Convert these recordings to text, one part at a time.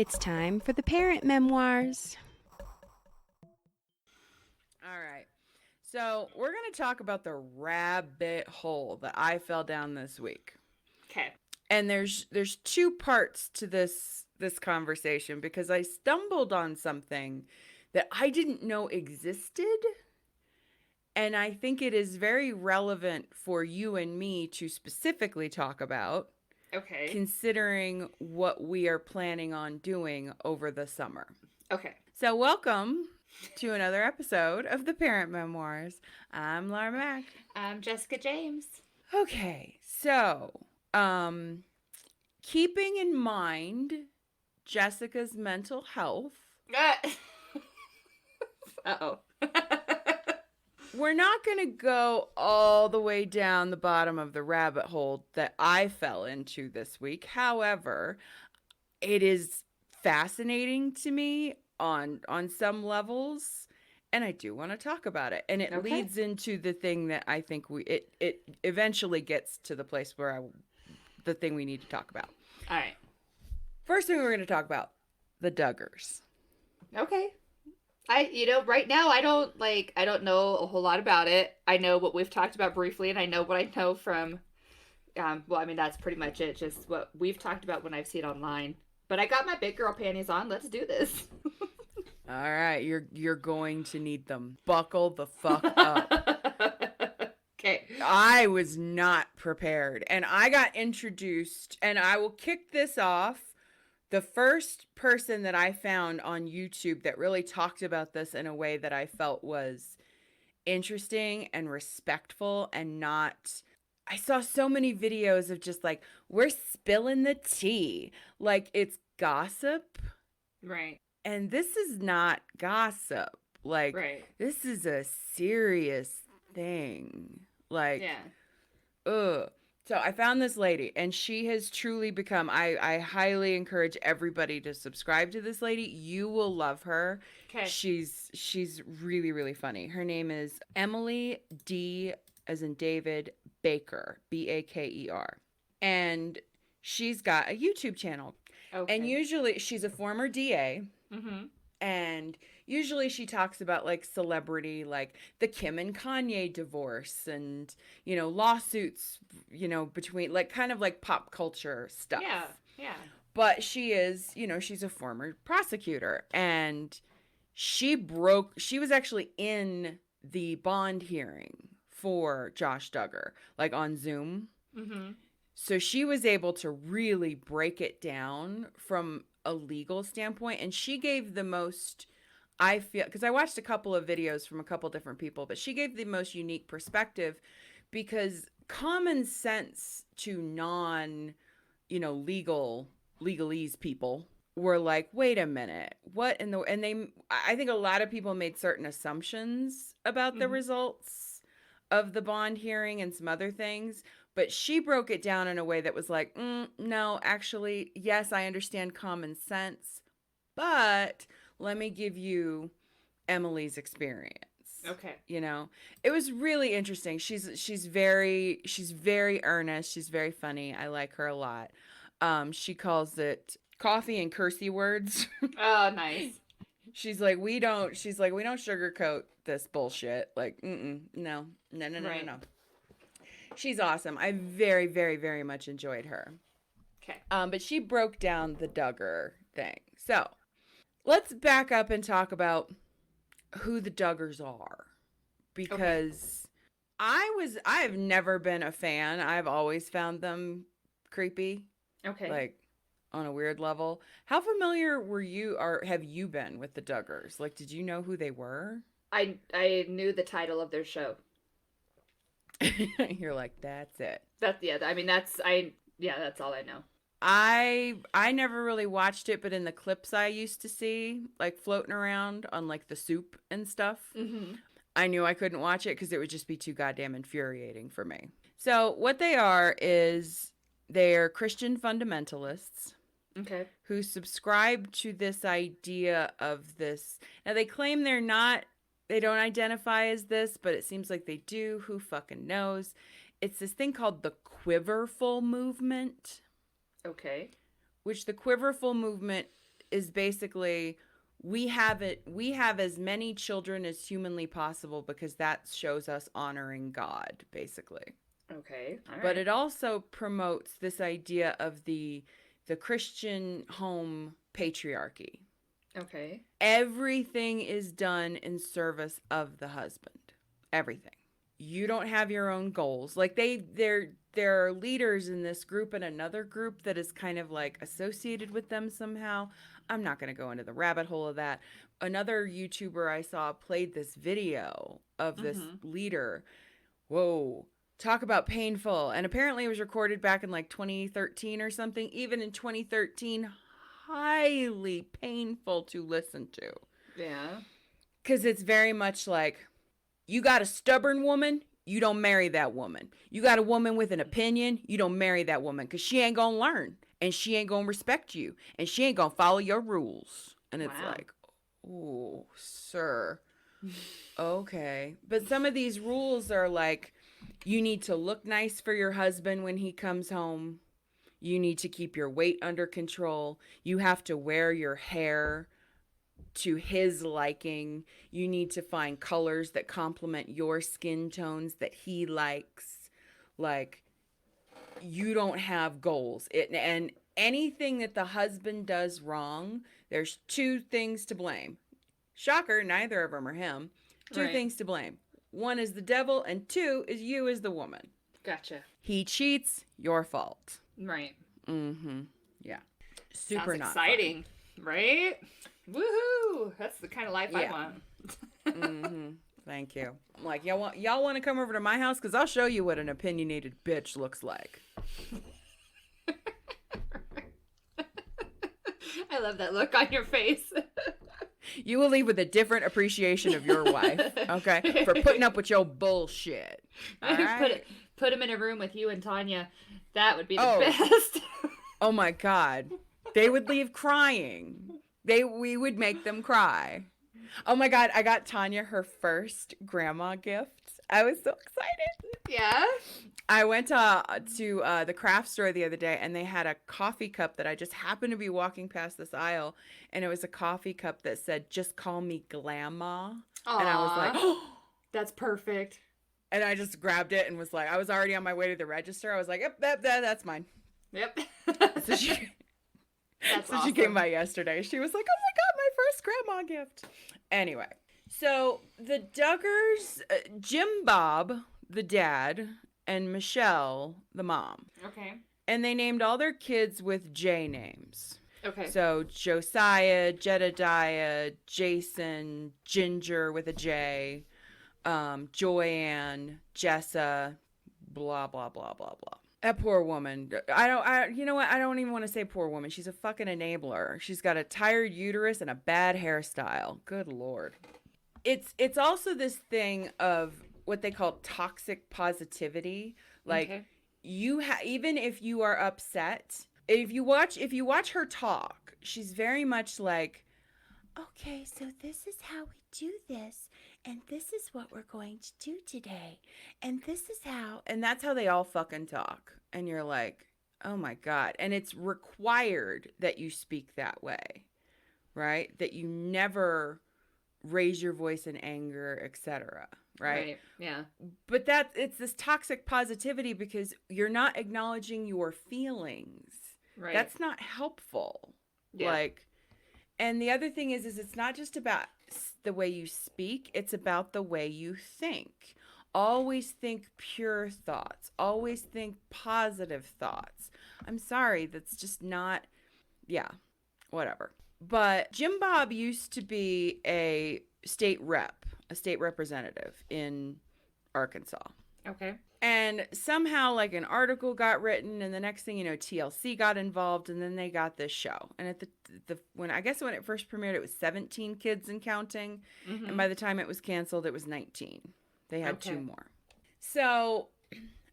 It's time for the Parent Memoirs. All right. So we're going to talk about the rabbit hole that I fell down this week. Okay. And there's two parts to this conversation because I stumbled on something that I didn't know existed. And I think it is very relevant for you and me to specifically talk about. Okay. Considering what we are planning on doing over the summer. Okay. So welcome to another episode of the Parent Memoirs. I'm Laura Mack. I'm Jessica James. Okay, so keeping in mind Jessica's mental health, Uh-oh. we're not going to go all the way down the bottom of the rabbit hole that I fell into this week. However, it is fascinating to me on some levels, and I do want to talk about it. And it leads into the thing that I think it eventually gets to the place where the thing we need to talk about. All right. First thing we're going to talk about, the Duggars. Okay. Right now I don't know a whole lot about it. I know what we've talked about briefly, and I know what I know from, that's pretty much it. Just what we've talked about when I've seen it online. But I got my big girl panties on. Let's do this. All right, you're going to need them. Buckle the fuck up. Okay. I was not prepared, and I got introduced, and I will kick this off. The first person that I found on YouTube that really talked about this in a way that I felt was interesting and respectful and not... I saw so many videos of just like, we're spilling the tea. Like, it's gossip. Right. And this is not gossip. Like, right. This is a serious thing. Like, yeah. Ugh. So I found this lady, and she has truly become, I highly encourage everybody to subscribe to this lady. You will love her. Okay. She's really, really funny. Her name is Emily D, as in David, Baker, Baker. And she's got a YouTube channel. Okay. And usually, she's a former DA. Mm-hmm. And usually she talks about like celebrity, like the Kim and Kanye divorce and, lawsuits, between like kind of like pop culture stuff. Yeah. Yeah. But she is, she's a former prosecutor, and she was actually in the bond hearing for Josh Duggar, like on Zoom. Mm-hmm. So she was able to really break it down from a legal standpoint, and she gave the most, I feel, because I watched a couple of videos from a couple different people, but she gave the most unique perspective, because common sense to legalese people were like, wait a minute, what in the, and I think a lot of people made certain assumptions about the results of the bond hearing and some other things. But she broke it down in a way that was like, no, actually, yes, I understand common sense, but let me give you Emily's experience. Okay. It was really interesting. She's very earnest. She's very funny. I like her a lot. She calls it coffee and cursey words. Oh, nice. She's like, we don't sugarcoat this bullshit. Like, no. Right. No. She's awesome. I very, very, very much enjoyed her. Okay. But she broke down the Duggar thing. So let's back up and talk about who the Duggars are. Because I have never been a fan. I've always found them creepy. Okay. Like, on a weird level. How familiar were you, or have you been with the Duggars? Like, did you know who they were? I knew the title of their show. You're like, that's it. That's all I know. I never really watched it, but in the clips I used to see, like floating around on like the soup and stuff, I knew I couldn't watch it because it would just be too goddamn infuriating for me. So what they are is they're Christian fundamentalists. Okay. Who subscribe to this idea of this. Now they claim they don't identify as this, but it seems like they do. Who fucking knows? It's this thing called the Quiverful movement. Okay. Which the Quiverful movement is basically we have as many children as humanly possible because that shows us honoring God, basically. Okay. All right. But it also promotes this idea of the Christian home patriarchy. Okay. Everything is done in service of the husband. Everything. You don't have your own goals. Like there are leaders in this group and another group that is kind of like associated with them somehow. I'm not going to go into the rabbit hole of that. Another YouTuber I saw played this video of this leader. Whoa. Talk about painful. And apparently it was recorded back in like 2013 or something. Even in 2013, highly painful to listen to. Yeah. Because it's very much like, you got a stubborn woman, you don't marry that woman. You got a woman with an opinion, you don't marry that woman. Because she ain't going to learn. And she ain't going to respect you. And she ain't going to follow your rules. And it's like, oh, sir. Okay. But some of these rules are like, you need to look nice for your husband when he comes home. You need to keep your weight under control. You have to wear your hair to his liking. You need to find colors that complement your skin tones that he likes. Like, you don't have goals. And anything that the husband does wrong, there's two things to blame. Shocker, neither of them are him. Two things to blame. One is the devil, and two is you as the woman. Gotcha. He cheats, your fault. Right. Mm-hmm. Yeah. Super Sounds not exciting, right? Woohoo! That's the kind of life I want. Mm-hmm. Thank you. I'm like, y'all want to come over to my house? Because I'll show you what an opinionated bitch looks like. I love that look on your face. You will leave with a different appreciation of your wife, okay? For putting up with your bullshit. All right? Put him in a room with you and Tanya. That would be the best. Oh my God. They would leave crying. We would make them cry. Oh my God, I got Tanya her first grandma gift. I was so excited. Yeah? I went to the craft store the other day, and they had a coffee cup that I just happened to be walking past this aisle, and it was a coffee cup that said, "Just call me Glamma." And I was like, oh. That's perfect. And I just grabbed it and was like, I was already on my way to the register. I was like, yep, that's mine. Yep. So she awesome. She came by yesterday. She was like, oh my God, my first grandma gift. Anyway, so the Duggars, Jim Bob, the dad, and Michelle, the mom. Okay. And they named all their kids with J names. Okay. So Josiah, Jedediah, Jason, Ginger with a J, Joanne, Jessa, blah, blah, blah, blah, blah. That poor woman. You know what? I don't even want to say poor woman. She's a fucking enabler. She's got a tired uterus and a bad hairstyle. Good Lord. It's also this thing of what they call toxic positivity. Like, even if you are upset, if you watch her talk, she's very much like, okay, so this is how we do this, and this is what we're going to do today, and this is how, and that's how they all fucking talk. And you're like, oh my God. And it's required that you speak that way, right? That you never raise your voice in anger, etc. Right? Yeah. But it's this toxic positivity because you're not acknowledging your feelings. Right. That's not helpful. Yeah. Like, and the other thing is it's not just about the way you speak, it's about the way you think. Always think pure thoughts. Always think positive thoughts. I'm sorry, that's just not, whatever. But Jim Bob used to be a state representative in Arkansas. Okay. And somehow, like, an article got written, and the next thing you know, TLC got involved, and then they got this show. And at when it first premiered, it was 17 kids and counting, and by the time it was canceled, it was 19. They had 2 more. So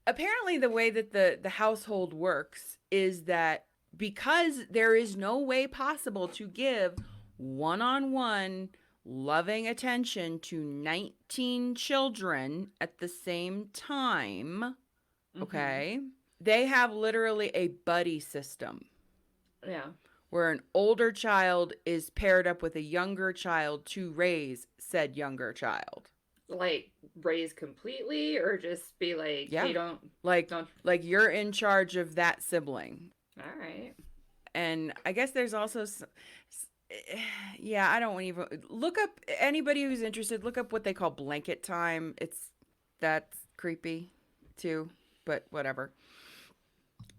apparently, the way that the household works is that because there is no way possible to give one-on-one loving attention to 19 children at the same time, okay, they have literally a buddy system. Yeah. where an older child is paired up with a younger child to raise said younger child. Like raise completely, or just be like, Yeah. hey, don't Like don't. like you're in charge of that sibling. All right. And I guess there's also yeah, I don't want to even look up anybody who's interested, look up what they call blanket time. That's creepy too, but whatever.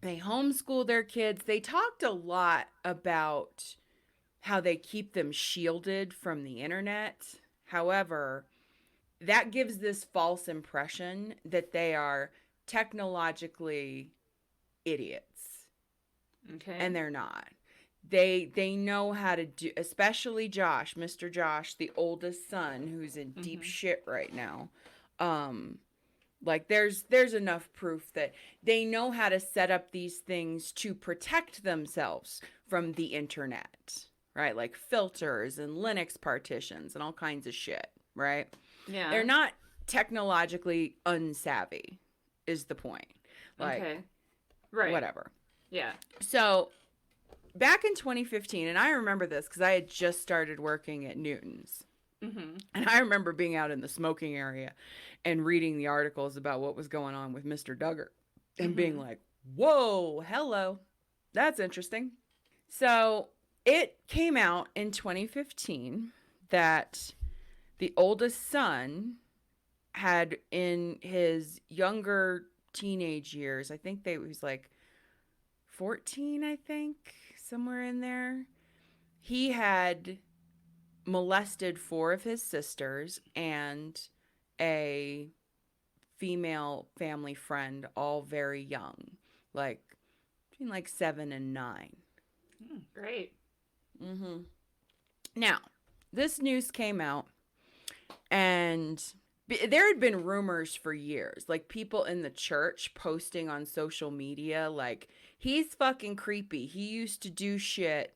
They homeschool their kids. They talked a lot about how they keep them shielded from the internet. However, that gives this false impression that they are technologically idiots, Okay. and they're not. They know how to do, especially Josh, Mr. Josh, the oldest son, who's in deep shit right now. Like there's enough proof that they know how to set up these things to protect themselves from the internet, right? Like filters and Linux partitions and all kinds of shit, right? Yeah. They're not technologically unsavvy, is the point. Like, okay. Right. whatever. Yeah. So back in 2015, and I remember this because I had just started working at Newton's. And I remember being out in the smoking area and reading the articles about what was going on with Mr. Duggar and being like, whoa, hello, that's interesting. So it came out in 2015 that the oldest son had, in his younger teenage years, I think he was like 14, I think, somewhere in there, he had molested 4 of his sisters and a female family friend, all very young, like between like 7 and 9. Great. Now, this news came out, and there had been rumors for years, like people in the church posting on social media, like, he's fucking creepy. He used to do shit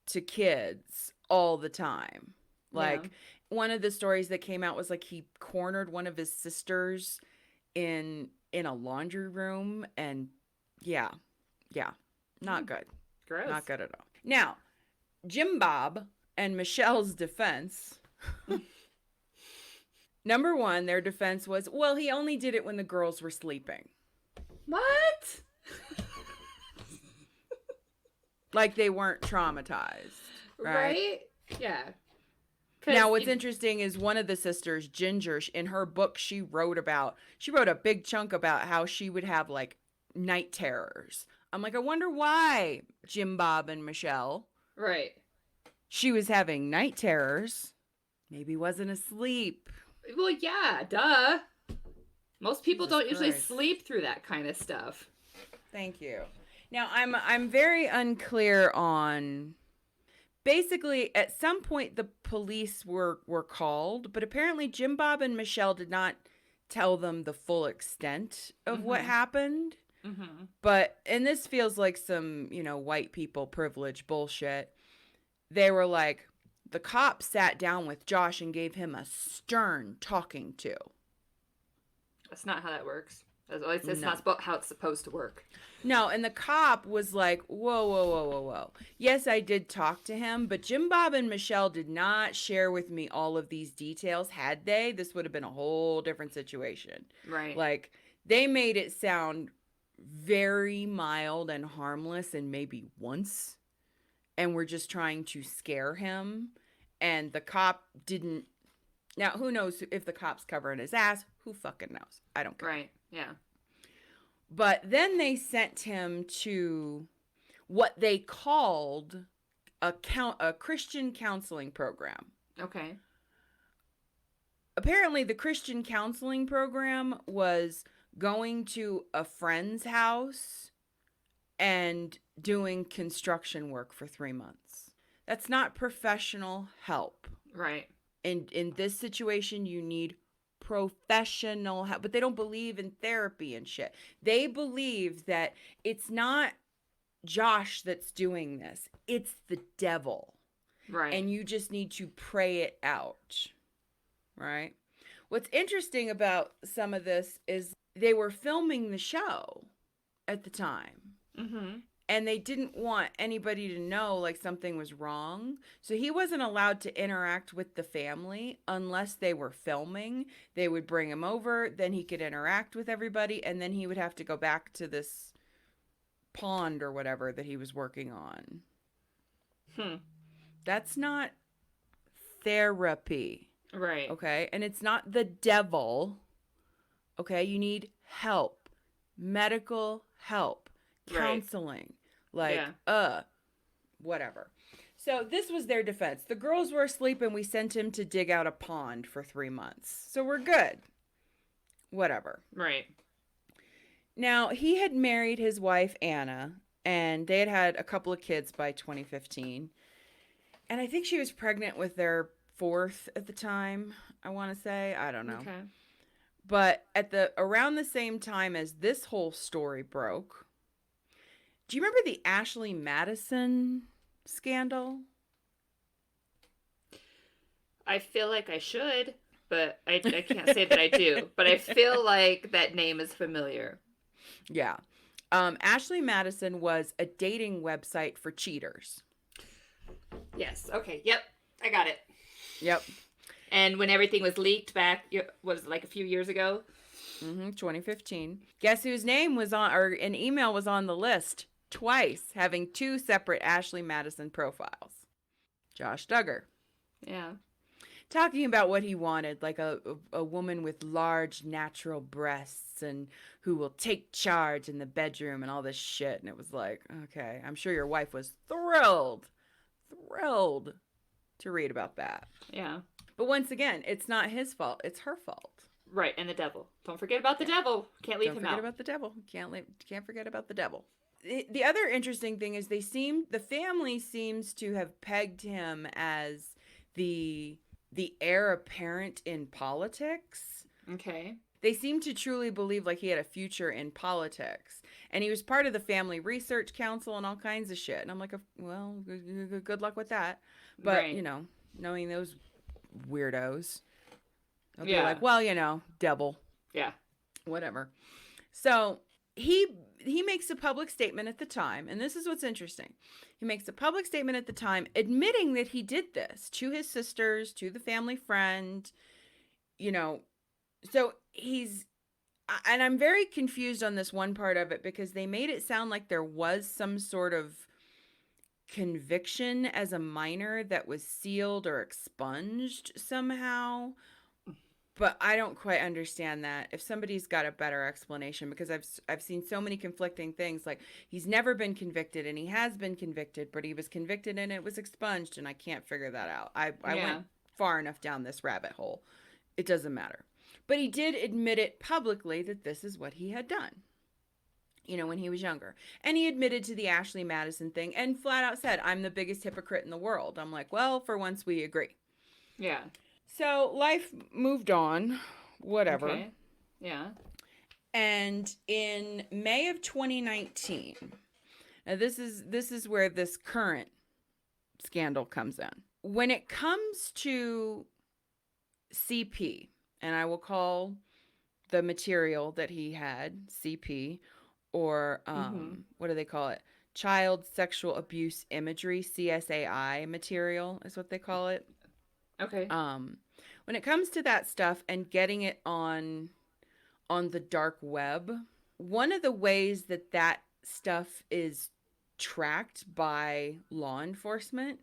to kids all the time. Like, one of the stories that came out was like he cornered one of his sisters in a laundry room, and yeah, not good. Gross. Not good at all. Now, Jim Bob and Michelle's defense. Number one, their defense was, well, he only did it when the girls were sleeping. What? Like they weren't traumatized. Right? Yeah. Now, what's interesting is one of the sisters, Ginger, in her book, she wrote a big chunk about how she would have like night terrors. I'm like, I wonder why, Jim Bob and Michelle. Right. She was having night terrors. Maybe wasn't asleep. Well, yeah, duh. Most people Jesus don't usually Christ. sleep through that kind of stuff. Thank you. Now, I'm very unclear on... Basically, at some point, the police were called, but apparently Jim Bob and Michelle did not tell them the full extent of what happened. But, and this feels like some, white people privilege bullshit. They were like, the cop sat down with Josh and gave him a stern talking to. That's not how that works. It's not how it's supposed to work. No, and the cop was like, whoa. Yes, I did talk to him, but Jim Bob and Michelle did not share with me all of these details. Had they, this would have been a whole different situation. Right. Like, they made it sound very mild and harmless and maybe once, and were just trying to scare him. And the cop didn't. Now, who knows if the cop's covering his ass? Who fucking knows? I don't care. Right. Yeah. But then they sent him to what they called a Christian counseling program. Okay. Apparently, the Christian counseling program was going to a friend's house and doing construction work for 3 months. That's not professional help. Right. In this situation, you need professional help, but they don't believe in therapy and shit. They believe that it's not Josh that's doing this. It's the devil. Right. And you just need to pray it out. Right? What's interesting about some of this is they were filming the show at the time. and they didn't want anybody to know like something was wrong. So he wasn't allowed to interact with the family unless they were filming. They would bring him over, then he could interact with everybody, and then he would have to go back to this pond or whatever that he was working on. That's not therapy. Right. Okay? And it's not the devil. Okay? You need help. Medical help. Counseling. Like, whatever. So this was their defense. The girls were asleep and we sent him to dig out a pond for 3 months. So we're good. Whatever. Right. Now, he had married his wife, Anna, and they had had a couple of kids by 2015. And I think she was pregnant with their fourth at the time, I want to say. I don't know. Okay. But around the same time as this whole story broke, do you remember the Ashley Madison scandal? I feel like I should, but I can't say that I do. But I feel like that name is familiar. Yeah. Ashley Madison was a dating website for cheaters. Yes. Okay. Yep. I got it. Yep. And when everything was leaked back, was it like a few years ago? 2015. Guess whose name was on, or an email was on the list twice, having 2 separate Ashley Madison profiles. Josh Duggar. Yeah. Talking about what he wanted, like a woman with large natural breasts and who will take charge in the bedroom and all this shit. And it was like, okay, I'm sure your wife was thrilled to read about that. Yeah. But once again, it's not his fault. It's her fault. Right, and the devil. Don't forget about the devil. Can't leave him out. Don't forget about the devil. Can't forget about the devil. The other interesting thing is the family seems to have pegged him as the heir apparent in politics. Okay. They seem to truly believe like he had a future in politics. And he was part of the Family Research Council and all kinds of shit. And I'm like, well, good luck with that. But, right. Knowing those weirdos, I'll be like, well, devil. Yeah. Whatever. So he makes a public statement at the time. And this is what's interesting. He makes a public statement at the time admitting that he did this to his sisters, to the family friend, So and I'm very confused on this one part of it because they made it sound like there was some sort of conviction as a minor that was sealed or expunged somehow. But I don't quite understand that. If somebody's got a better explanation, because I've seen so many conflicting things, like he's never been convicted and he has been convicted, but he was convicted and it was expunged, and I can't figure that out. I went far enough down this rabbit hole. It doesn't matter. But he did admit it publicly that this is what he had done, when he was younger. And he admitted to the Ashley Madison thing and flat out said, I'm the biggest hypocrite in the world. I'm like, well, for once we agree. Yeah. So life moved on, whatever. Okay. Yeah. And in May of 2019, now this is where this current scandal comes in. When it comes to CP, and I will call the material that he had CP, or what do they call it? Child sexual abuse imagery, CSAI material is what they call it. Okay. When it comes to that stuff and getting it on the dark web, one of the ways that stuff is tracked by law enforcement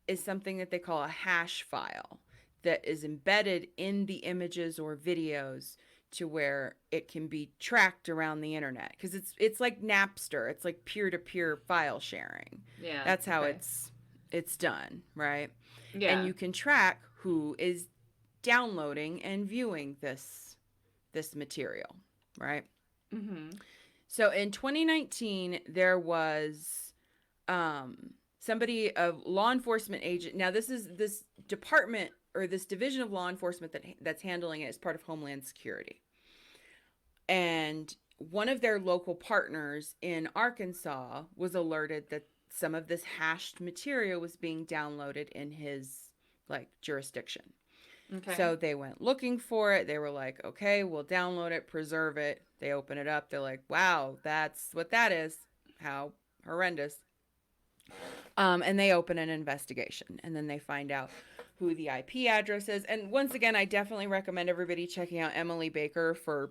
is something that they call a hash file that is embedded in the images or videos to where it can be tracked around the internet, because it's like Napster. It's like peer-to-peer file sharing. Yeah. That's how it's done, right? Yeah. And you can track who is downloading and viewing this material, right? Mm-hmm. So in 2019, there was somebody, a law enforcement agent. Now this department or this division of law enforcement that's handling it is part of Homeland Security. And one of their local partners in Arkansas was alerted that some of this hashed material was being downloaded in his jurisdiction. Okay. So they went looking for it. They were like, okay, we'll download it, preserve it. They open it up. They're like, wow, that's what that is. How horrendous. And they open an investigation, and then they find out who the IP address is. And once again, I definitely recommend everybody checking out Emily Baker for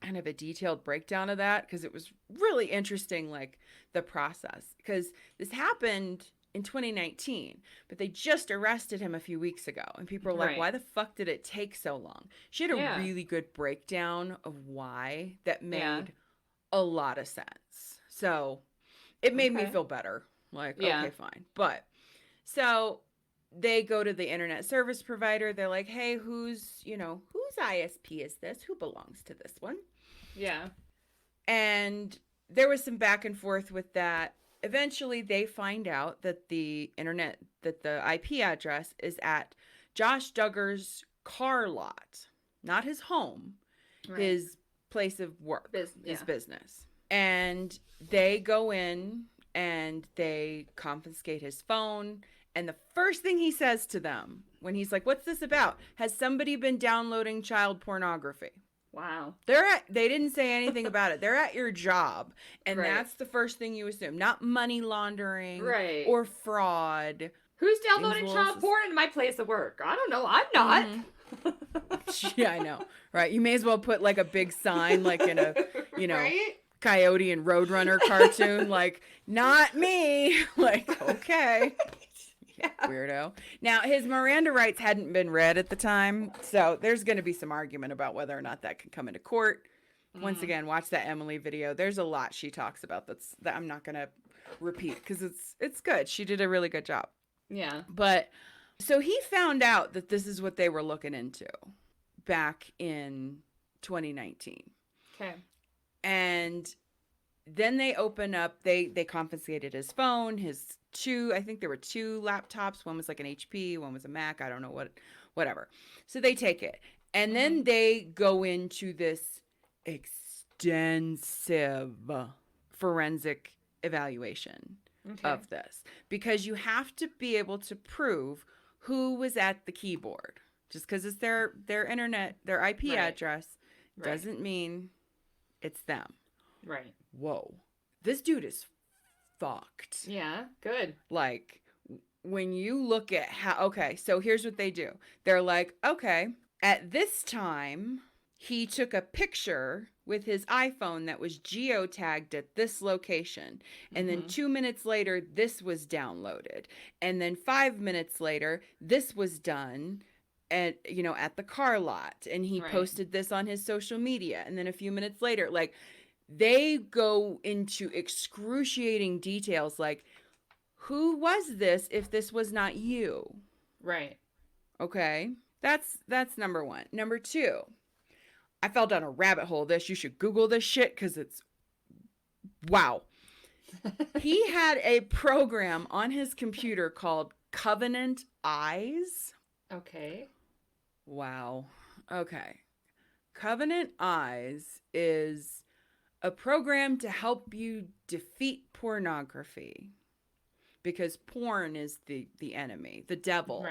kind of a detailed breakdown of that, because it was really interesting, like the process, because this happened in 2019, but they just arrested him a few weeks ago, and people are like, Right. why the fuck did it take so long? She had a Yeah. really good breakdown of why that made Yeah. a lot of sense. So it made me Okay. feel better. Like, Yeah. okay, fine. But so they go to the internet service provider. They're like, hey, whose ISP is this? Who belongs to this one? Yeah. And there was some back and forth with that. Eventually, they find out that the IP address is at Josh Duggar's car lot, not his home, Right. his place of work, his yeah. business. And they go in and they confiscate his phone. And the first thing he says to them when he's like, what's this about? Has somebody been downloading child pornography? Wow. They didn't say anything about it. They're at your job. And Right. that's the first thing you assume. Not money laundering Right. or fraud. Who's downloading Things child will- porn in my place of work? I don't know. I'm not. Yeah, I know. Right. You may as well put like a big sign like in a, Right? Coyote and Roadrunner cartoon, like, not me. Like, okay. Yeah. Weirdo. Now, his Miranda rights hadn't been read at the time, so there's going to be some argument about whether or not that can come into court. Once again, watch that Emily video. There's a lot she talks about that I'm not going to repeat because it's good. She did a really good job. Yeah. But so he found out that this is what they were looking into back in 2019. Okay. And then they open up, they confiscated his phone, I think there were 2 laptops. One was like an HP, one was a Mac. I don't know whatever. So they take it. And then they go into this extensive forensic evaluation of this, because you have to be able to prove who was at the keyboard. Just because it's their internet, their IP address doesn't mean it's them. Right. Whoa. This dude is fucked. Yeah. Good. Like, when you look at so here's what they do. They're like, okay, at this time, he took a picture with his iPhone that was geotagged at this location. And then 2 minutes later, this was downloaded. And then 5 minutes later, this was done at the car lot. And he posted this on his social media. And then a few minutes later, like, they go into excruciating details, like, who was this if this was not you? Right. Okay. That's number 1. Number 2, I fell down a rabbit hole. You should Google this shit because it's wow. He had a program on his computer called Covenant Eyes. Okay. Wow. Okay. Covenant Eyes is a program to help you defeat pornography, because porn is the enemy. The devil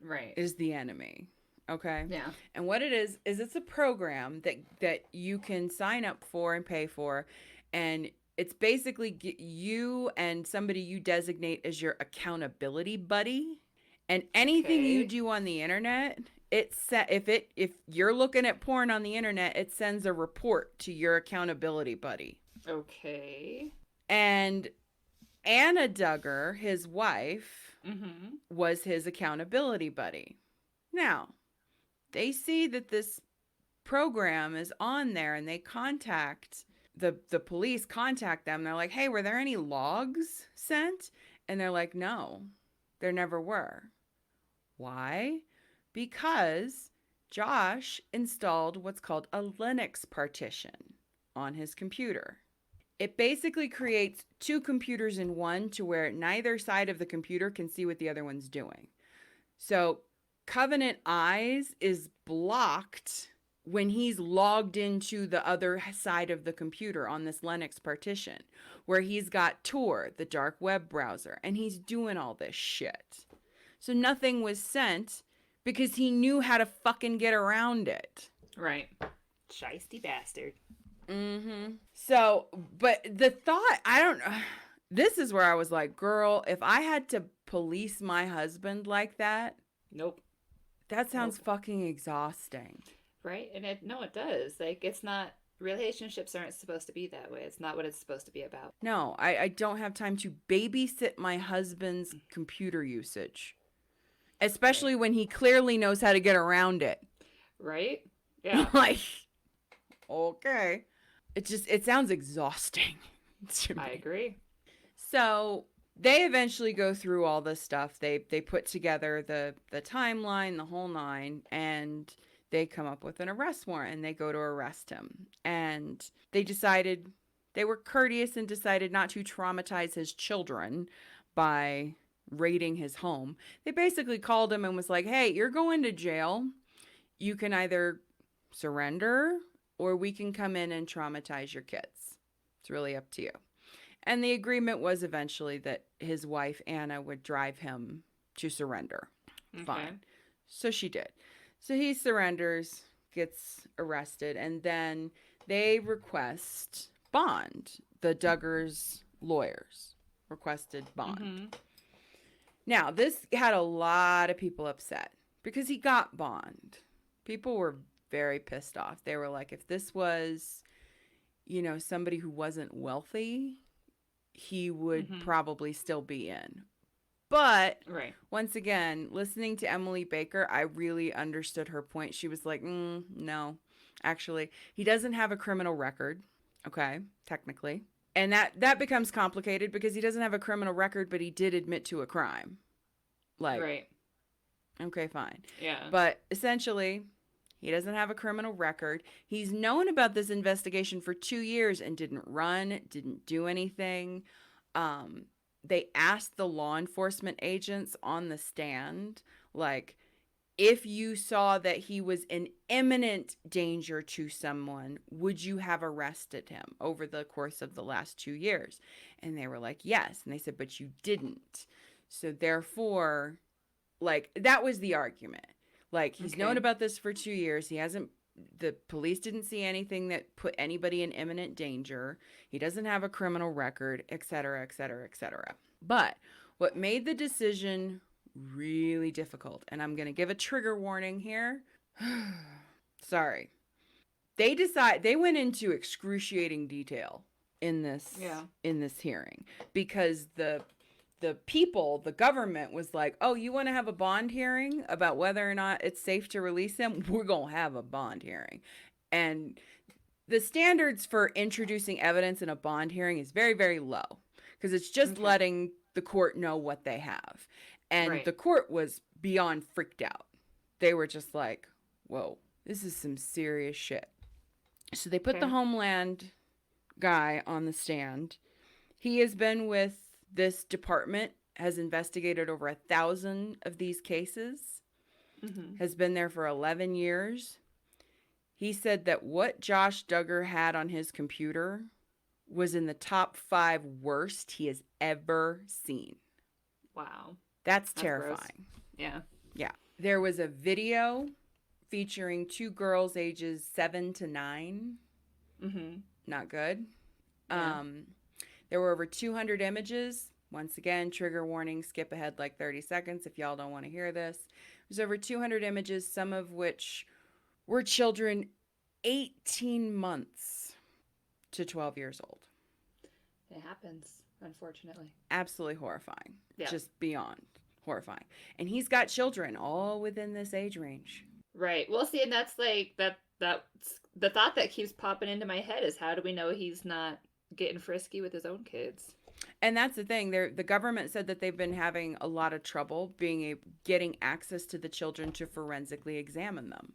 Right. is the enemy. Okay? Yeah. And what it is it's a program that you can sign up for and pay for, and it's basically you and somebody you designate as your accountability buddy. And anything you do on the internet, if you're looking at porn on the internet, it sends a report to your accountability buddy. Okay. And Anna Duggar, his wife, was his accountability buddy. Now, they see that this program is on there, and they contact the police contact them. They're like, hey, were there any logs sent? And they're like, no, there never were. Why? Because Josh installed what's called a Linux partition on his computer. It basically creates 2 computers in one, to where neither side of the computer can see what the other one's doing. So Covenant Eyes is blocked when he's logged into the other side of the computer on this Linux partition, where he's got Tor, the dark web browser, and he's doing all this shit. So nothing was sent because he knew how to fucking get around it. Right. Shiesty bastard. So, but the thought, I don't know. this is where I was like, girl, if I had to police my husband like that, Nope. that sounds fucking exhausting. Right? And it does. Like, it's not, relationships aren't supposed to be that way. It's not what it's supposed to be about. No, I don't have time to babysit my husband's computer usage, especially when he clearly knows how to get around it. Right? Yeah. Like, okay. It sounds exhausting to me. I agree. So they eventually go through all this stuff. They put together the timeline, the whole nine, and they come up with an arrest warrant and they go to arrest him. And they were courteous and decided not to traumatize his children by raiding his home. They basically called him and was like, hey, you're going to jail. You can either surrender or we can come in and traumatize your kids. It's really up to you. And the agreement was eventually that his wife, Anna, would drive him to surrender. Okay. Fine. So she did. So he surrenders, gets arrested, and then they request bond. The Duggars lawyers requested bond. Mm-hmm. Now, this had a lot of people upset because he got bond. People were very pissed off. They were like, if this was, somebody who wasn't wealthy, he would probably still be in. But Right. once again, listening to Emily Baker, I really understood her point. She was like, no, actually, he doesn't have a criminal record. Okay, technically. And that becomes complicated because he doesn't have a criminal record, but he did admit to a crime. Like, Right. okay, fine. Yeah. But essentially, he doesn't have a criminal record. He's known about this investigation for 2 years and didn't run, didn't do anything. They asked the law enforcement agents on the stand, like, if you saw that he was in imminent danger to someone, would you have arrested him over the course of the last 2 years? And they were like, yes. And they said, but you didn't. So therefore, like, that was the argument. Like, he's known about this for 2 years. The police didn't see anything that put anybody in imminent danger. He doesn't have a criminal record, et cetera, et cetera, et cetera. But what made the decision really difficult, and I'm going to give a trigger warning here. Sorry. They went into excruciating detail in this hearing because the government was like, oh, you want to have a bond hearing about whether or not it's safe to release him? We're going to have a bond hearing. And the standards for introducing evidence in a bond hearing is very, very low because it's just letting the court know what they have. And the court was beyond freaked out. They were just like, whoa, this is some serious shit. So they put the Homeland guy on the stand. He has been with this department, has investigated over 1,000 of these cases, has been there for 11 years. He said that what Josh Duggar had on his computer was in the top 5 worst he has ever seen. Wow. That's terrifying. Gross. Yeah. Yeah. There was a video featuring 2 girls ages 7 to 9. Not good. Yeah. There were over 200 images. Once again, trigger warning, skip ahead like 30 seconds if y'all don't want to hear this. There's over 200 images, some of which were children 18 months to 12 years old. It happens, unfortunately. Absolutely horrifying. Yeah. Just beyond horrifying. And he's got children all within this age range. Right. Well, see, and that's like that's the thought that keeps popping into my head is how do we know he's not getting frisky with his own kids? And that's the thing. The government said that they've been having a lot of trouble getting access to the children to forensically examine them.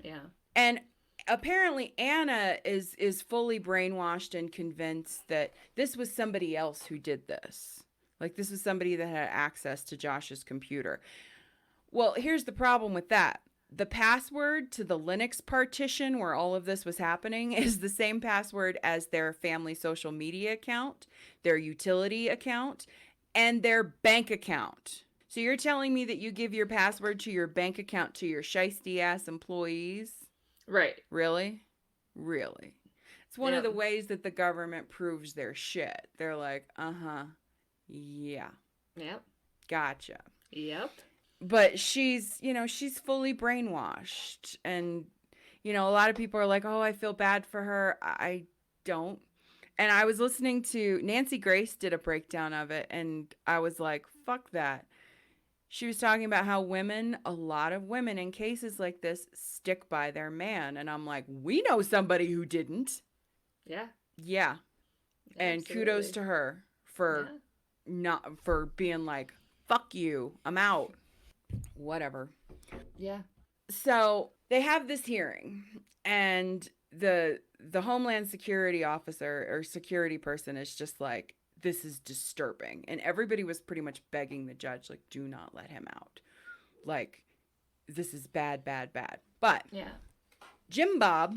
Yeah. And apparently Anna is fully brainwashed and convinced that this was somebody else who did this. Like, this was somebody that had access to Josh's computer. Well, here's the problem with that. The password to the Linux partition where all of this was happening is the same password as their family social media account, their utility account, and their bank account. So you're telling me that you give your password to your bank account to your shiesty ass employees? Right. Really? Really? It's one of the ways that the government proves their shit. They're like, yeah. Yep. Gotcha. Yep. But she's fully brainwashed. And, a lot of people are like, oh, I feel bad for her. I don't. And I was listening to Nancy Grace did a breakdown of it. And I was like, fuck that. She was talking about how a lot of women in cases like this stick by their man. And I'm like, we know somebody who didn't. Yeah. Yeah. And kudos to her for being like, fuck you, I'm out. Whatever. Yeah. So they have this hearing, and the Homeland Security officer or security person is just like, this is disturbing. And everybody was pretty much begging the judge, like, do not let him out. Like, this is bad, bad, bad. But Jim Bob,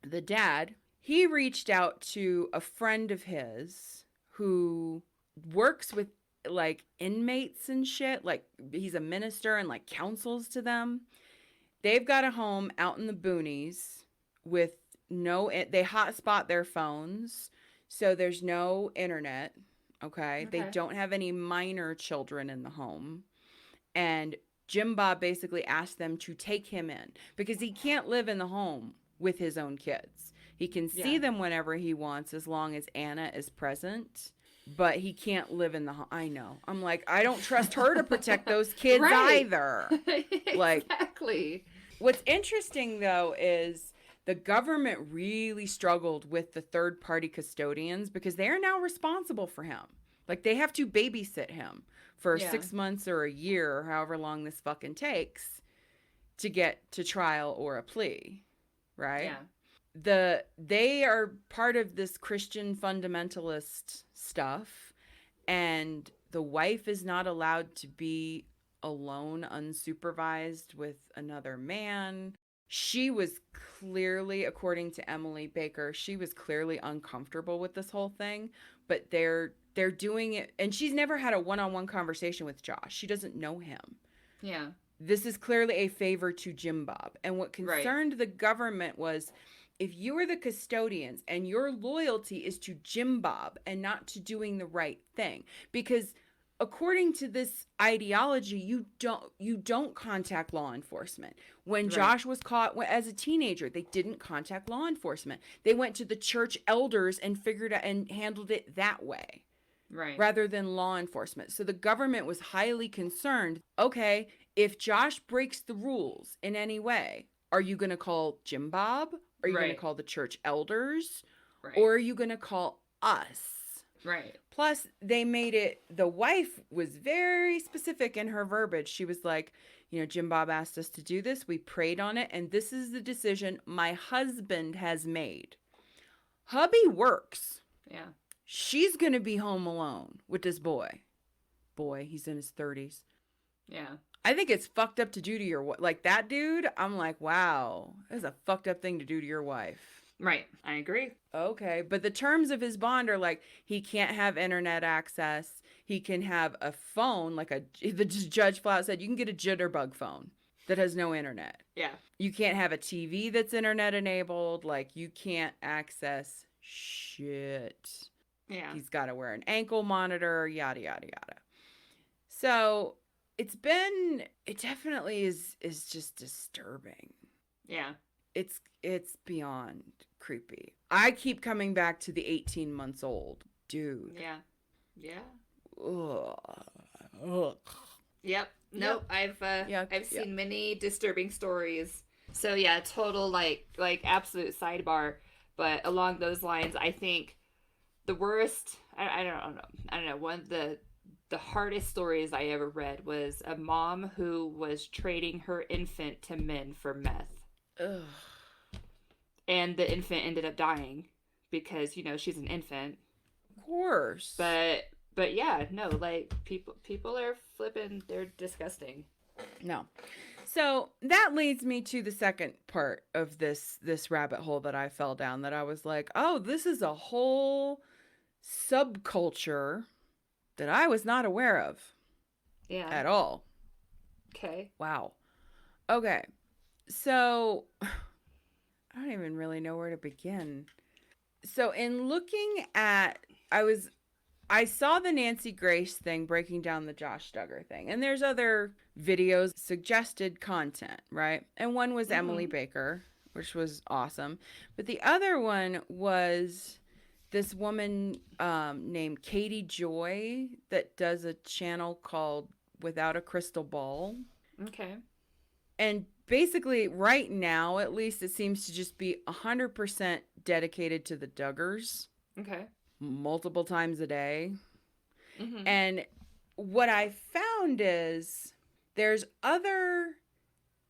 the dad, he reached out to a friend of his who works with like inmates and shit. Like, he's a minister and like counsels to them. They've got a home out in the boonies with they hotspot their phones. So there's no internet. Okay. They don't have any minor children in the home. And Jim Bob basically asked them to take him in because he can't live in the home with his own kids. He can see them whenever he wants as long as Anna is present, but he can't live in the home. I know. I'm like, I don't trust her to protect those kids either. Like, exactly. What's interesting, though, is the government really struggled with the third-party custodians because they are now responsible for him. Like, they have to babysit him for 6 months or a year or however long this fucking takes to get to trial or a plea, right? Yeah. They are part of this Christian fundamentalist stuff, and the wife is not allowed to be alone unsupervised with another man. She was clearly, according to Emily Baker, she was clearly uncomfortable with this whole thing, but they're doing it, and she's never had a one-on-one conversation with Josh. She doesn't know him. Yeah. This is clearly a favor to Jim Bob. And what concerned the government was, if you are the custodians and your loyalty is to Jim Bob and not to doing the right thing, because according to this ideology, you don't contact law enforcement. When Josh was caught as a teenager, they didn't contact law enforcement. They went to the church elders and figured out and handled it that way. Right. Rather than law enforcement. So the government was highly concerned. Okay, if Josh breaks the rules in any way, are you going to call Jim Bob? Are you going to call the church elders? Right. Or are you going to call us? Right. Plus, they made it, the wife was very specific in her verbiage. She was like, Jim Bob asked us to do this. We prayed on it. And this is the decision my husband has made. Hubby works. Yeah. She's going to be home alone with this boy. He's in his 30s. Yeah. I think it's fucked up to do to your wife. Like, that dude, I'm like, wow, that's a fucked up thing to do to your wife. Right. I agree. Okay. But the terms of his bond are like, he can't have internet access. He can have a phone, the judge flat out said, you can get a jitterbug phone that has no internet. Yeah. You can't have a TV that's internet enabled. Like, you can't access shit. Yeah. He's got to wear an ankle monitor, yada, yada, yada. So it definitely is just disturbing. Yeah. It's beyond creepy. I keep coming back to the 18 months old dude. Yeah. Yeah. Ugh. Yep. Nope. I've seen many disturbing stories. So yeah, total like absolute sidebar. But along those lines, I think the worst, I don't know, one of the hardest stories I ever read was a mom who was trading her infant to men for meth. Ugh. And the infant ended up dying because, she's an infant. Of course. But yeah, no, like people are flipping, they're disgusting. No. So that leads me to the second part of this rabbit hole that I fell down, that I was like, oh, this is a whole subculture that I was not aware of. Yeah. At all. Okay. Wow. Okay. So I don't even really know where to begin. So in looking at, I saw the Nancy Grace thing breaking down the Josh Duggar thing, and there's other videos suggested content, right? And one was Emily Baker, which was awesome, but the other one was this woman named Katie Joy that does a channel called Without a Crystal Ball. Okay. And basically, right now, at least, it seems to just be 100% dedicated to the Duggars. Okay. Multiple times a day. Mm-hmm. And what I found is there's other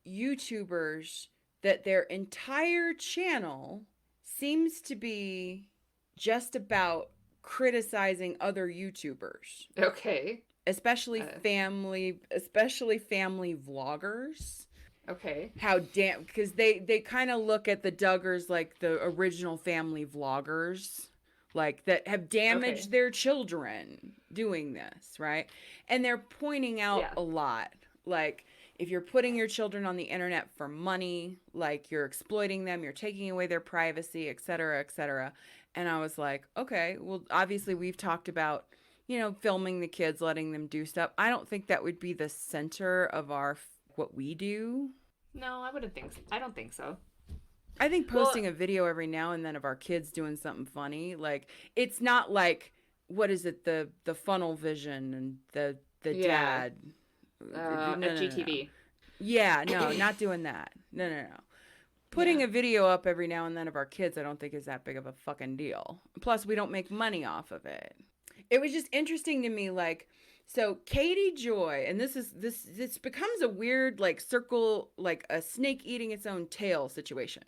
YouTubers that their entire channel seems to be just about criticizing other YouTubers. Okay. Especially family vloggers. Okay. Because they kind of look at the Duggars like the original family vloggers, like that have damaged their children doing this, right? And they're pointing out a lot, like, if you're putting your children on the internet for money, like, you're exploiting them, you're taking away their privacy, et cetera, et cetera. And I was like, okay, well, obviously we've talked about, filming the kids, letting them do stuff. I don't think that would be the center of what we do. No, I wouldn't think so. I don't think so. I think posting a video every now and then of our kids doing something funny, like, it's not like, what is it, the funnel vision and the dad. FGTV. No. Yeah, no, not doing that. No. Putting a video up every now and then of our kids, I don't think is that big of a fucking deal. Plus, we don't make money off of it. It was just interesting to me, like, so Katie Joy, and this becomes a weird, like, circle, like a snake eating its own tail situation.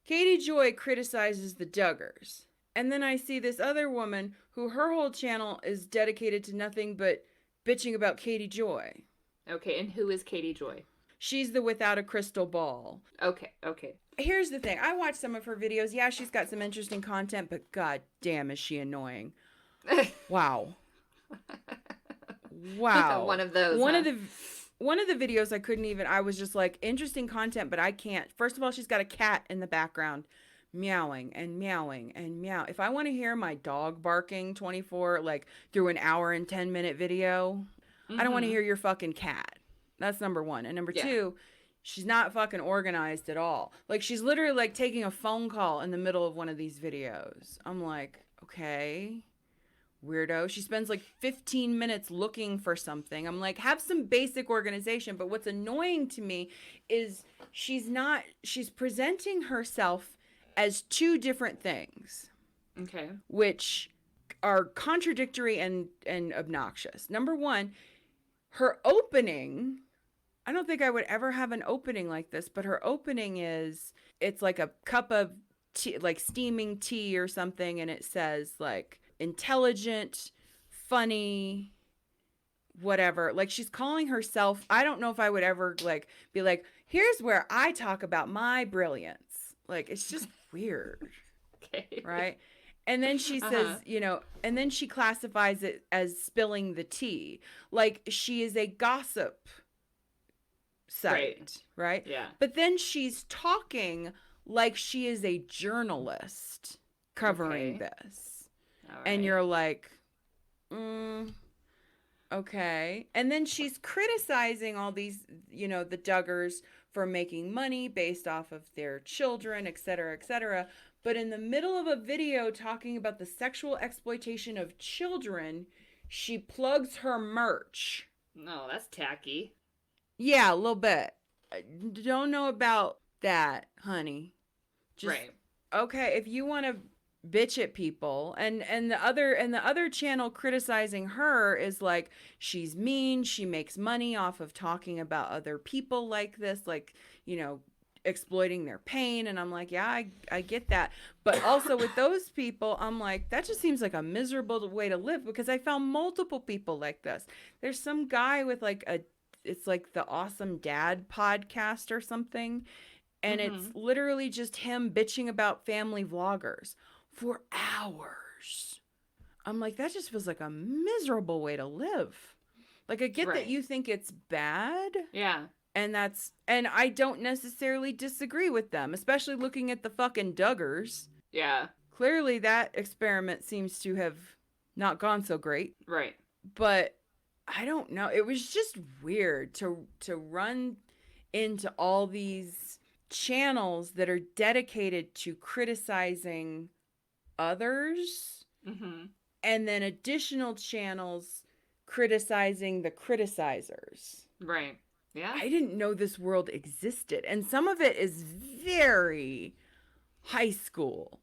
Katie Joy criticizes the Duggars. And then I see this other woman who her whole channel is dedicated to nothing but bitching about Katie Joy. Okay, and who is Katie Joy? She's the Without a Crystal Ball. Okay. Here's the thing. I watched some of her videos. Yeah, she's got some interesting content, but god damn is she annoying. Wow. One of those. One of the videos I was just like, interesting content, but I can't. First of all, she's got a cat in the background meowing and meowing and meow. If I want to hear my dog barking 24, like, through an hour and 10-minute video, I don't want to hear your fucking cat. That's number one. And number two, she's not fucking organized at all. Like, she's literally, like, taking a phone call in the middle of one of these videos. I'm like, okay, weirdo. She spends like 15 minutes looking for something. I'm like, have some basic organization. But what's annoying to me is she's presenting herself as two different things. Okay. Which are contradictory and obnoxious. Number one, her opening, I don't think I would ever have an opening like this, but her opening it's like a cup of tea, like steaming tea or something, and it says, like, intelligent, funny, whatever. Like, she's calling herself, I don't know if I would ever, like, be like, here's where I talk about my brilliance. Like, it's just weird. Okay. Right? And then she says, and then she classifies it as spilling the tea. Like, she is a gossip site, right? Yeah. But then she's talking like she is a journalist covering this. Right. And you're like, okay. And then she's criticizing all these, the Duggars for making money based off of their children, et cetera, et cetera. But in the middle of a video talking about the sexual exploitation of children, she plugs her merch. No, that's tacky. Yeah, a little bit. I don't know about that, honey. Right. Okay, if you want to bitch at people, and the other channel criticizing her is like, she's mean, she makes money off of talking about other people like this, like, exploiting their pain. And I'm like, yeah, I get that. But also with those people, I'm like, that just seems like a miserable way to live, because I found multiple people like this. There's some guy with like it's like the Awesome Dad podcast or something, and it's literally just him bitching about family vloggers for hours. I'm like, that just feels like a miserable way to live. Like, I get that you think it's bad. Yeah. And I don't necessarily disagree with them, especially looking at the fucking Duggars. Yeah. clearly that experiment seems to have not gone so great. Right. But I don't know. It was just weird to run into all these channels that are dedicated to criticizing others, Mm-hmm. and then additional channels criticizing the criticizers. Right. Yeah. I didn't know this world existed. And some of it is very high school.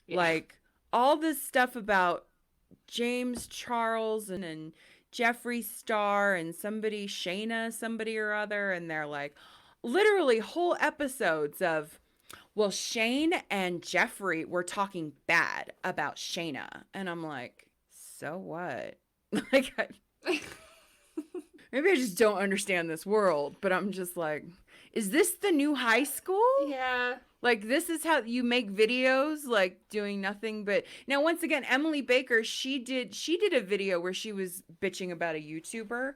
Yeah. Like all this stuff about James Charles and Jeffree Star and somebody, Shayna, somebody or other. And they're like literally whole episodes of, well, Shane and Jeffree were talking bad about Shayna. And I'm like, so what? Like, maybe I just don't understand this world, but I'm just like, is this the new high school? Yeah. Like, this is how you make videos, like doing nothing but. Now, once again, Emily Baker, she did a video where she was bitching about a YouTuber,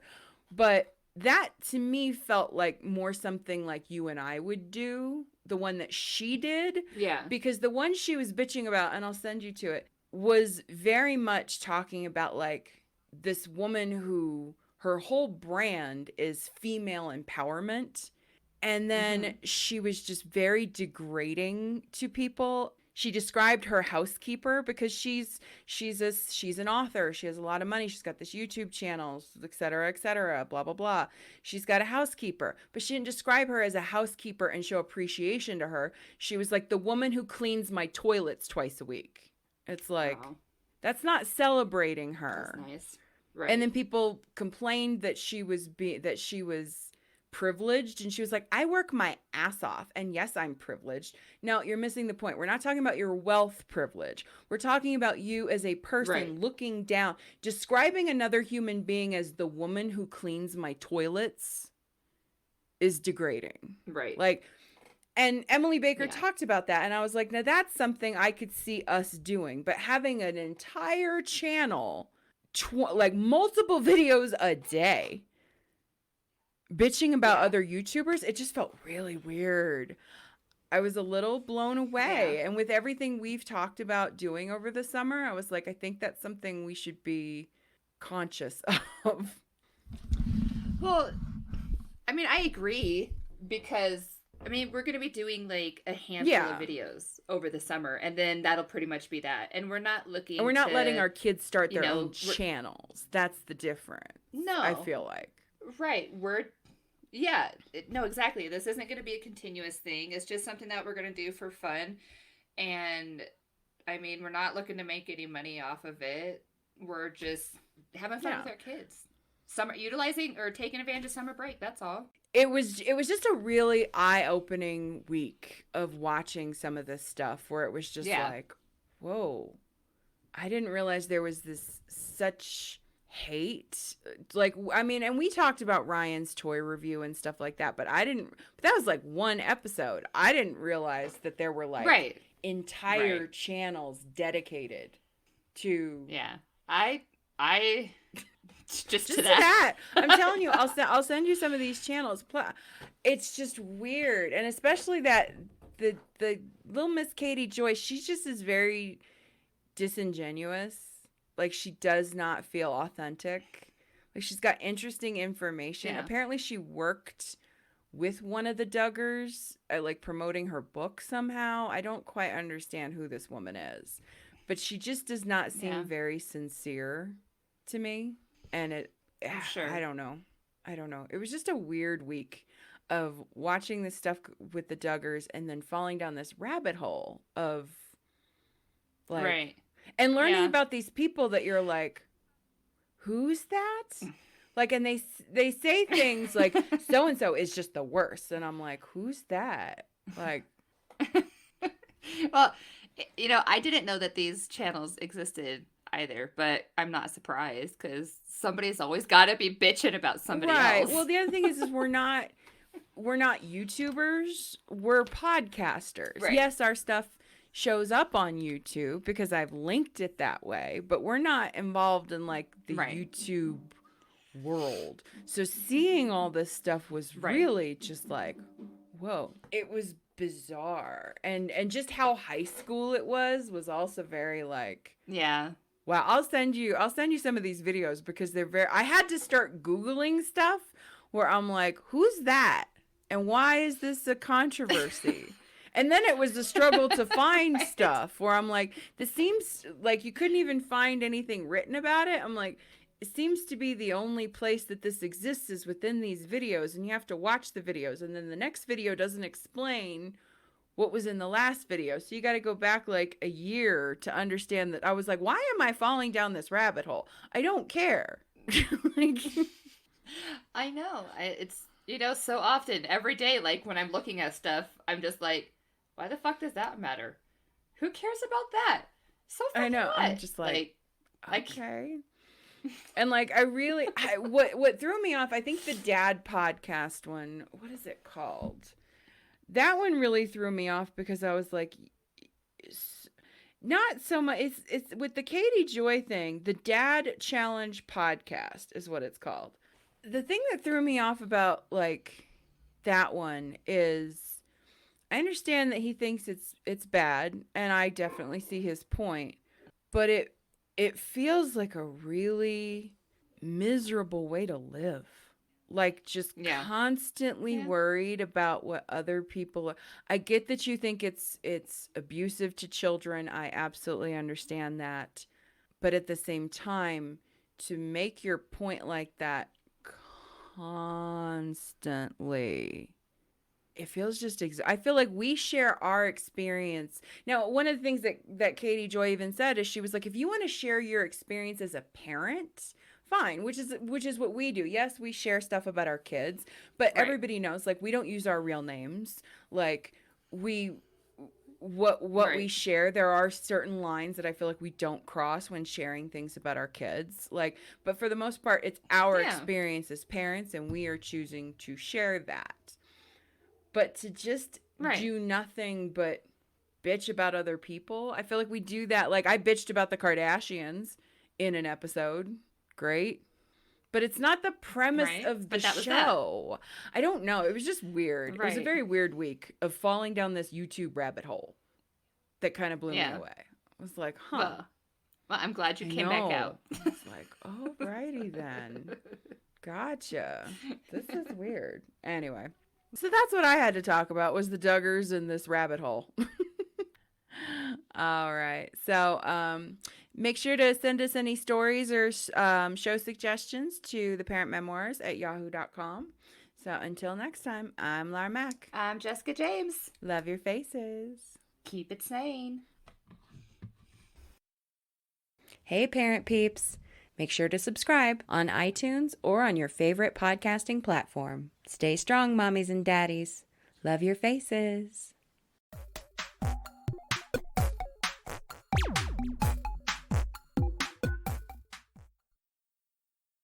but that to me felt like more something like you and I would do, the one that she did. Yeah. Because the one she was bitching about, and I'll send you to it, was very much talking about like this woman who her whole brand is female empowerment. And then she was just very degrading to people. She described her housekeeper because she's an author. She has a lot of money. She's got this YouTube channel, et cetera, blah, blah, blah. She's got a housekeeper, but she didn't describe her as a housekeeper and show appreciation to her. She was like the woman who cleans my toilets twice a week. It's like, Wow. that's not celebrating her. That's nice. Right. And then people complained that she was privileged, and she was like, I work my ass off, and yes, I'm privileged. No, you're missing the point. We're not talking about your wealth privilege. We're talking about you as a person looking down, describing another human being as the woman who cleans my toilets is degrading. Right. Like, and Emily Baker talked about that, and I was like, now that's something I could see us doing, but having an entire channel, like multiple videos a day, bitching about other YouTubers, it just felt really weird. I was a little blown away. Yeah. And with everything we've talked about doing over the summer, I was like, I think that's something we should be conscious of. Well, I mean, I agree because, I mean, we're going to be doing like a handful of videos over the summer, and then that'll pretty much be that. And we're not looking And we're not to, letting our kids start their own channels. That's the difference. No. I feel like. Right. No, exactly. This isn't going to be a continuous thing. It's just something that we're going to do for fun. And I mean, we're not looking to make any money off of it. We're just having fun with our kids. Summer, utilizing or taking advantage of summer break. That's all. It was just a really eye-opening week of watching some of this stuff where it was just like, whoa, I didn't realize there was this such hate. Like, I mean, and we talked about Ryan's toy review and stuff like that, but that was like one episode. I didn't realize that there were like entire channels dedicated to I just to that. I'm telling you, I'll send you some of these channels. It's just weird, and especially that the little Miss Katie Joyce, she just is very disingenuous. Like, she does not feel authentic. Like, she's got interesting information. Apparently she worked with one of the Duggars, like promoting her book somehow. I don't quite understand who this woman is, but she just does not seem very sincere to me. And I don't know. It was just a weird week of watching this stuff with the Duggars and then falling down this rabbit hole of like, and learning about these people that you're like, who's that? Like, and they say things like, so-and-so is just the worst. And I'm like, who's that? Like, well, you know, I didn't know that these channels existed either, but I'm not surprised because somebody's always got to be bitching about somebody else. Well, the other thing is we're not YouTubers, we're podcasters. Yes, our stuff shows up on YouTube because I've linked it that way, but we're not involved in like the YouTube world. So seeing all this stuff was really just like, whoa. It was bizarre. And just how high school it was also very like, Yeah. wow. I'll send you some of these videos because they're very, I had to start Googling stuff where I'm like, who's that? And why is this a controversy? And then it was a struggle to find Right. stuff where I'm like, this seems like you couldn't even find anything written about it. I'm like, it seems to be the only place that this exists is within these videos, and you have to watch the videos. And then the next video doesn't explain what was in the last video. So you got to go back like a year to understand that. I was like, why am I falling down this rabbit hole? I don't care. Like, I know. It's, so often, every day, like when I'm looking at stuff, I'm just like, why the fuck does that matter? Who cares about that? So fucking I know. what? I'm just like like okay. And like, what threw me off, I think the dad podcast one, what is it called? That one really threw me off because I was like, not so much. It's with the Katie Joy thing. The Dad Challenge podcast is what it's called. The thing that threw me off about like that one is I understand that he thinks it's bad, and I definitely see his point, but it feels like a really miserable way to live. Like just constantly worried about what other people are. I get that you think it's abusive to children. I absolutely understand that. But at the same time, to make your point like that constantly, it feels just I feel like we share our experience. Now, one of the things that Katie Joy even said is she was like, if you want to share your experience as a parent, fine, which is what we do. Yes, we share stuff about our kids, but everybody knows like we don't use our real names. Like what we share, there are certain lines that I feel like we don't cross when sharing things about our kids. Like, but for the most part, it's our experience as parents, and we are choosing to share that. But to just do nothing but bitch about other people, I feel like we do that. Like, I bitched about the Kardashians in an episode. Great. But it's not the premise of the show. I don't know. It was just weird. It was a very weird week of falling down this YouTube rabbit hole that kind of blew me away. I was like, huh. Well, I'm glad you came back out. I was like, alrighty then. Gotcha. This is weird. Anyway. So that's what I had to talk about, was the Duggars and this rabbit hole. All right. So make sure to send us any stories or show suggestions to theparentmemoirs@yahoo.com. So until next time, I'm Lara Mack. I'm Jessica James. Love your faces. Keep it sane. Hey, Parent Peeps. Make sure to subscribe on iTunes or on your favorite podcasting platform. Stay strong, mommies and daddies. Love your faces.